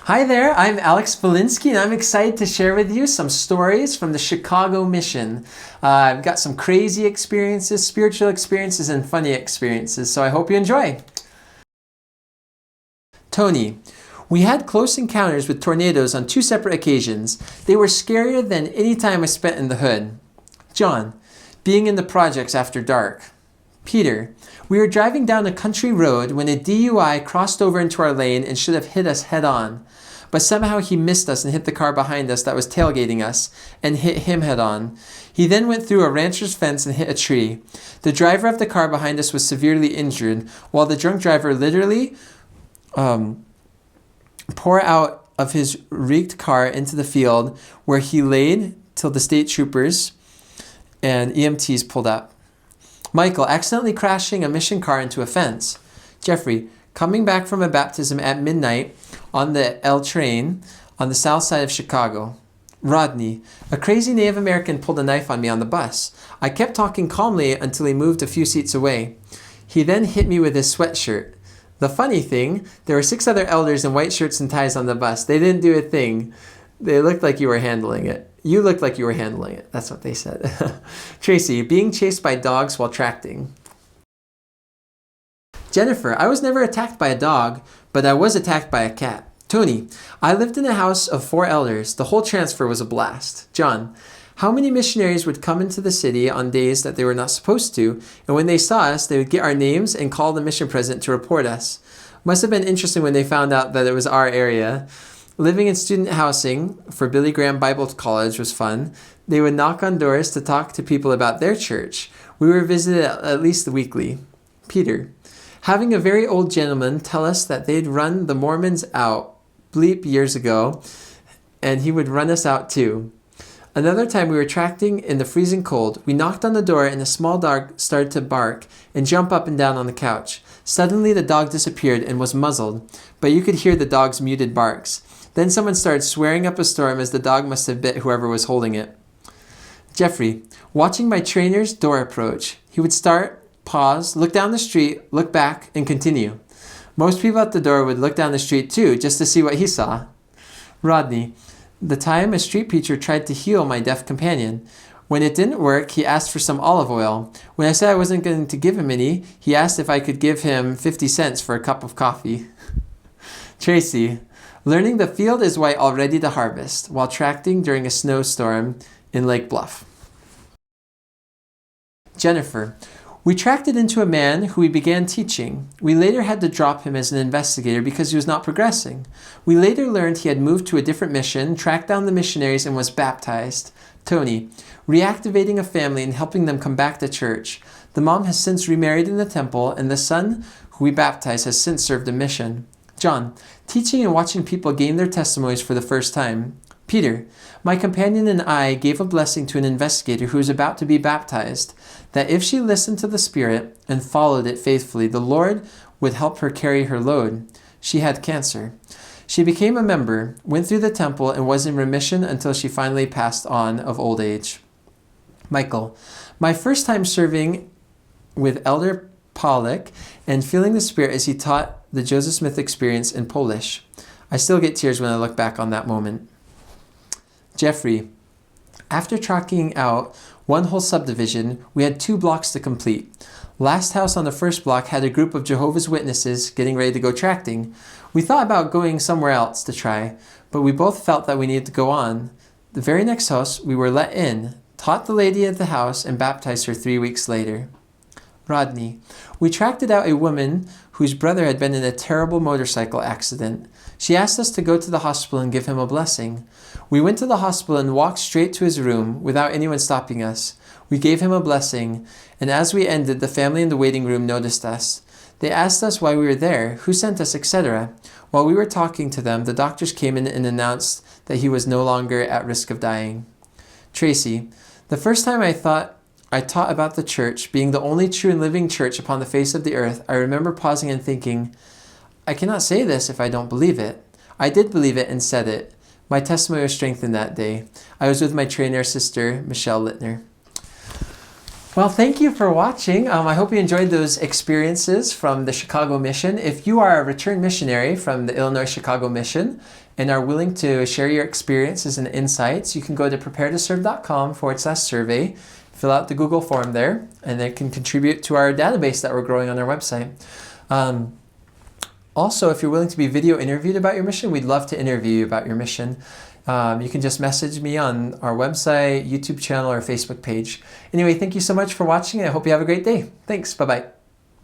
Hi there, I'm Alex Belinsky, and I'm excited to share with you some stories from the Chicago mission. I've got some crazy experiences, spiritual experiences, and funny experiences, so I hope you enjoy. Tony. We had close encounters with tornadoes on 2 separate occasions. They were scarier than any time I spent in the hood. John. Being in the projects after dark. Peter. We were driving down a country road when a DUI crossed over into our lane and should have hit us head on. But somehow he missed us and hit the car behind us that was tailgating us and hit him head on. He then went through a rancher's fence and hit a tree. The driver of the car behind us was severely injured, while the drunk driver literally pour out of his wrecked car into the field where he laid till the state troopers and EMTs pulled up. Michael accidentally crashing a mission car into a fence. Jeffrey coming back from a baptism at midnight on the L train on the south side of Chicago. Rodney, a crazy Native American pulled a knife on me on the bus. I kept talking calmly until he moved a few seats away. He then hit me with his sweatshirt. The funny thing, there were 6 other elders in white shirts and ties on the bus. They didn't do a thing. They looked like you were handling it. You looked like you were handling it. That's what they said. Tracy, being chased by dogs while tracting. Jennifer, I was never attacked by a dog, but I was attacked by a cat. Tony, I lived in a house of 4 elders. The whole transfer was a blast. John, how many missionaries would come into the city on days that they were not supposed to, and when they saw us, they would get our names and call the mission president to report us. Must have been interesting when they found out that it was our area. Living in student housing for Billy Graham Bible College was fun. They would knock on doors to talk to people about their church. We were visited at least weekly. Peter, having a very old gentleman tell us that they'd run the Mormons out bleep years ago, and he would run us out too. Another time we were tracting in the freezing cold. We knocked on the door and a small dog started to bark and jump up and down on the couch. Suddenly the dog disappeared and was muzzled, but you could hear the dog's muted barks. Then someone started swearing up a storm as the dog must have bit whoever was holding it. Jeffrey, watching my trainer's door approach. He would start, pause, look down the street, look back, and continue. Most people at the door would look down the street too, just to see what he saw. Rodney, the time a street preacher tried to heal my deaf companion. When it didn't work, he asked for some olive oil. When I said I wasn't going to give him any, he asked if I could give him 50 cents for a cup of coffee. Tracy, learning the field is white all ready to harvest while tracting during a snowstorm in Lake Bluff. Jennifer, we tracked it into a man who we began teaching. We later had to drop him as an investigator because he was not progressing. We later learned he had moved to a different mission, tracked down the missionaries, and was baptized. Tony, reactivating a family and helping them come back to church. The mom has since remarried in the temple, and the son who we baptized has since served a mission. John, teaching and watching people gain their testimonies for the first time. Peter, my companion and I gave a blessing to an investigator who was about to be baptized, that if she listened to the Spirit and followed it faithfully, the Lord would help her carry her load. She had cancer. She became a member, went through the temple, and was in remission until she finally passed on of old age. Michael, my first time serving with Elder Pollock and feeling the Spirit as he taught the Joseph Smith experience in Polish. I still get tears when I look back on that moment. Jeffrey, after tracking out one whole subdivision, we had 2 blocks to complete. Last house on the first block had a group of Jehovah's Witnesses getting ready to go tracting. We thought about going somewhere else to try, but we both felt that we needed to go on. The very next house, we were let in, taught the lady at the house, and baptized her 3 weeks later. Rodney, we tracked out a woman whose brother had been in a terrible motorcycle accident. She asked us to go to the hospital and give him a blessing. We went to the hospital and walked straight to his room without anyone stopping us. We gave him a blessing, and as we ended, the family in the waiting room noticed us. They asked us why we were there, who sent us, etc. While we were talking to them, the doctors came in and announced that he was no longer at risk of dying. Tracy, the first time I taught about the church being the only true and living church upon the face of the earth, I remember pausing and thinking, I cannot say this if I don't believe it. I did believe it and said it. My testimony was strengthened that day. I was with my trainer sister, Michelle Littner. Well, thank you for watching. I hope you enjoyed those experiences from the Chicago mission. If you are a return missionary from the Illinois Chicago mission and are willing to share your experiences and insights, you can go to preparetoserve.com/survey, fill out the Google form there, and it can contribute to our database that we're growing on our website. Also, if you're willing to be video interviewed about your mission, we'd love to interview you about your mission. You can just message me on our website, YouTube channel, or Facebook page. Anyway, thank you so much for watching. I hope you have a great day. Thanks. Bye-bye.